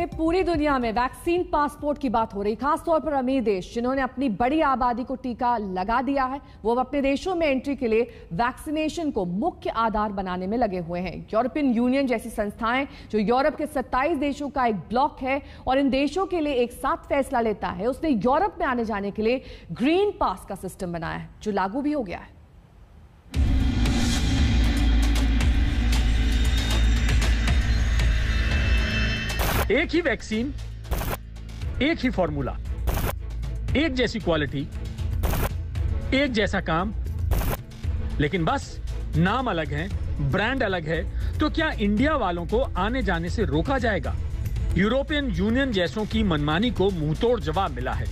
वैसे पूरी दुनिया में वैक्सीन पासपोर्ट की बात हो रही, खासतौर पर अमीर देश जिन्होंने अपनी बड़ी आबादी को टीका लगा दिया है, वो अब अपने देशों में एंट्री के लिए वैक्सीनेशन को मुख्य आधार बनाने में लगे हुए हैं। यूरोपियन यूनियन जैसी संस्थाएं जो यूरोप के 27 देशों का एक ब्लॉक है और इन देशों के लिए एक साथ फैसला लेता है, उसने यूरोप में आने जाने के लिए ग्रीन पास का सिस्टम बनाया है जो लागू भी हो गया है। एक ही वैक्सीन, एक ही फॉर्मूला, एक जैसी क्वालिटी, एक जैसा काम, लेकिन बस नाम अलग है, ब्रांड अलग है। तो क्या इंडिया वालों को आने जाने से रोका जाएगा? यूरोपियन यूनियन जैसों की मनमानी को मुंहतोड़ जवाब मिला है।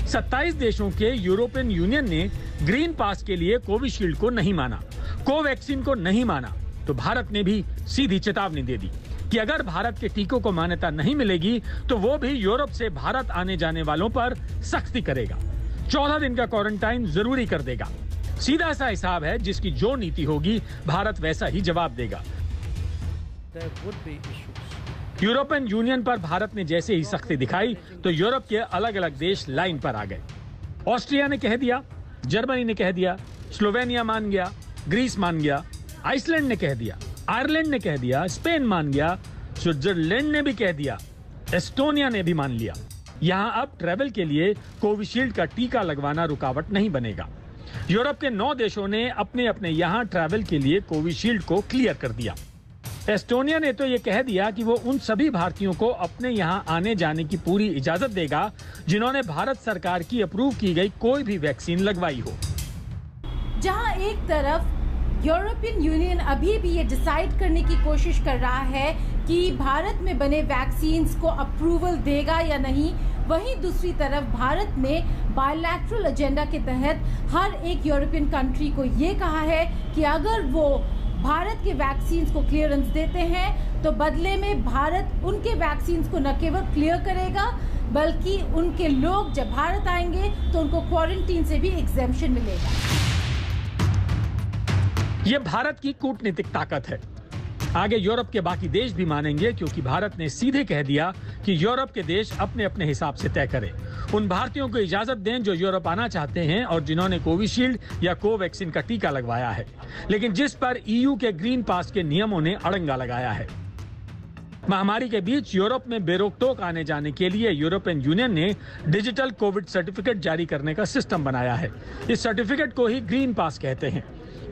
27 देशों के यूरोपियन यूनियन ने ग्रीन पास के लिए कोविशील्ड को नहीं माना, कोवैक्सीन को नहीं माना, तो भारत ने भी सीधी चेतावनी दे दी कि अगर भारत के टीकों को मान्यता नहीं मिलेगी तो वो भी यूरोप से भारत आने जाने वालों पर सख्ती करेगा, 14 दिन का क्वारंटाइन जरूरी कर देगा। सीधा सा हिसाब है, जिसकी जो नीति होगी भारत वैसा ही जवाब देगा। यूरोपियन यूनियन पर भारत ने जैसे ही सख्ती दिखाई तो यूरोप के अलग अलग देश लाइन पर आ गए। ऑस्ट्रिया ने कह दिया, जर्मनी ने कह दिया, स्लोवेनिया मान गया, ग्रीस मान गया, आइसलैंड ने कह दिया, आयरलैंड ने कह दिया, स्पेन मान गया, स्विट्जरलैंड ने भी कह दिया, एस्टोनिया ने भी मान लिया। यहां अब ट्रैवल के लिए कोविशील्ड का टीका लगवाना रुकावट नहीं बनेगा। यूरोप के 9 देशों ने अपने अपने यहां ट्रैवल के लिए कोविशील्ड को क्लियर कर दिया। एस्टोनिया ने तो ये कह दिया कि वो उन सभी भारतीयों को अपने यहां आने जाने की पूरी इजाजत देगा जिन्होंने भारत सरकार की अप्रूव की गई कोई भी वैक्सीन लगवाई हो। जहां एक तरफ यूरोपियन यूनियन अभी भी ये डिसाइड करने की कोशिश कर रहा है कि भारत में बने वैक्सीन्स को अप्रूवल देगा या नहीं, वहीं दूसरी तरफ भारत ने बायलैटरल एजेंडा के तहत हर एक यूरोपियन कंट्री को ये कहा है कि अगर वो भारत के वैक्सीन्स को क्लियरेंस देते हैं तो बदले में भारत उनके वैक्सीन्स को न केवल क्लियर करेगा बल्कि उनके लोग जब भारत आएंगे तो उनको क्वारंटीन से भी एग्जेम्पशन मिलेगा। ये भारत की कूटनीतिक ताकत है। आगे यूरोप के बाकी देश भी मानेंगे, क्योंकि भारत ने सीधे कह दिया कि यूरोप के देश अपने अपने हिसाब से तय करें। उन भारतीयों को इजाजत दें जो यूरोप आना चाहते हैं और जिन्होंने कोविशील्ड या कोवैक्सीन का टीका लगवाया है, लेकिन जिस पर ईयू के ग्रीन पास के नियमों ने अड़ंगा लगाया है। महामारी के बीच यूरोप में बेरोक-टोक आने जाने के लिए यूरोपियन यूनियन ने डिजिटल कोविड सर्टिफिकेट जारी करने का सिस्टम बनाया है। इस सर्टिफिकेट को ही ग्रीन पास कहते हैं।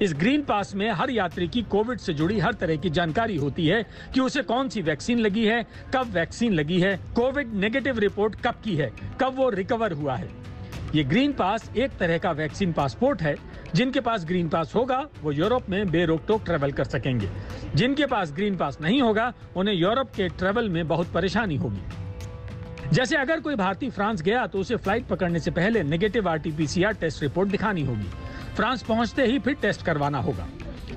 इस ग्रीन पास में हर यात्री की कोविड से जुड़ी हर तरह की जानकारी होती है कि उसे कौन सी वैक्सीन लगी है, कब वैक्सीन लगी है, कोविड नेगेटिव रिपोर्ट कब की है, कब वो रिकवर हुआ है। ये ग्रीन पास एक तरह का वैक्सीन पासपोर्ट है। जिनके पास ग्रीन पास होगा वो यूरोप में बेरोक-टोक ट्रैवल कर सकेंगे। जिनके पास ग्रीन पास नहीं होगा उन्हें यूरोप के ट्रैवल में बहुत परेशानी होगी। जैसे अगर कोई भारतीय फ्रांस गया तो उसे फ्लाइट पकड़ने से पहले नेगेटिव RT-PCR टेस्ट रिपोर्ट दिखानी होगी। फ्रांस पहुंचते ही फिर टेस्ट करवाना होगा,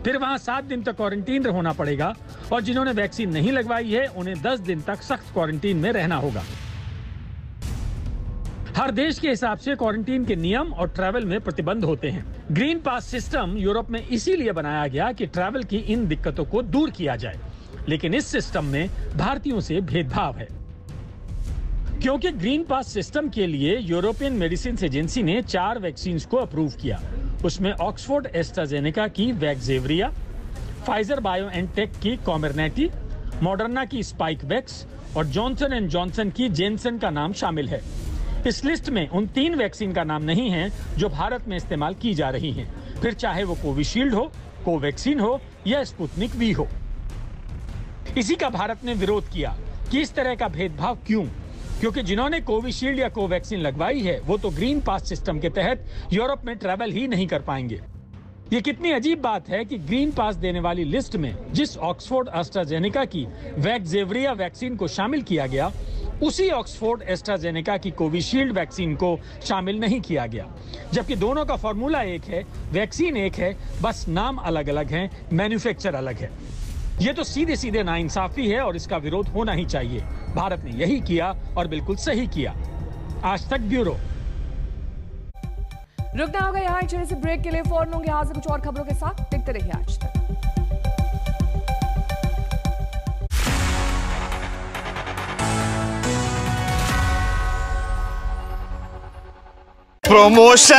फिर वहां 7 दिन तक क्वारंटीन होना पड़ेगा और जिन्होंने वैक्सीन नहीं लगवाई है उन्हें 10 दिन तक सख्त क्वारंटीन में रहना होगा। हर देश के हिसाब से क्वारंटीन के नियम और ट्रैवल में प्रतिबंध होते हैं। ग्रीन पास सिस्टम यूरोप में इसीलिए बनाया गया कि ट्रैवल की इन दिक्कतों को दूर किया जाए, लेकिन इस सिस्टम में भारतीयों से भेदभाव है। क्योंकि ग्रीन पास सिस्टम के लिए यूरोपियन मेडिसिन एजेंसी ने 4 वैक्सीन को अप्रूव किया। उसमें ऑक्सफोर्ड एस्ट्राजेनेका की वैक्सेवरिया, फाइजर बायोएनटेक की कॉमिर्नेटी, मॉडर्ना की स्पाइकवैक्स और जॉनसन एंड जॉनसन की जेनसन का नाम शामिल है। इस लिस्ट में उन 3 वैक्सीन का नाम नहीं है जो भारत में इस्तेमाल की जा रही हैं, फिर चाहे वो कोविशील्ड हो, कोवैक्सीन हो या स्पुतनिक वी हो। इसी का भारत ने विरोध किया कि इस तरह का भेदभाव क्यों, क्योंकि जिन्होंने कोविशील्ड या कोवैक्सीन लगवाई है वो तो ग्रीन पास सिस्टम के तहत यूरोप में ट्रैवल ही नहीं कर पाएंगे। ये कितनी अजीब बात है कि ग्रीन पास देने वाली लिस्ट में जिस ऑक्सफोर्ड एस्ट्राजेनेका की वैक्सेवरिया वैक्सीन को शामिल किया गया, उसी ऑक्सफोर्ड एस्ट्राजेनेका की कोविशील्ड वैक्सीन को शामिल नहीं किया गया, जबकि दोनों का फॉर्मूला एक है, वैक्सीन एक है, बस नाम अलग अलग है, मैन्युफैक्चर अलग है। ये तो सीधे सीधे नाइंसाफी है और इसका विरोध होना ही चाहिए। भारत ने यही किया और बिल्कुल सही किया। आज तक ब्यूरो। रुकना होगा यहाँ एक छोटे से ब्रेक के लिए। फौरन होंगे हाजिर कुछ और खबरों के साथ। देखते रहिए आज तक। प्रमोशन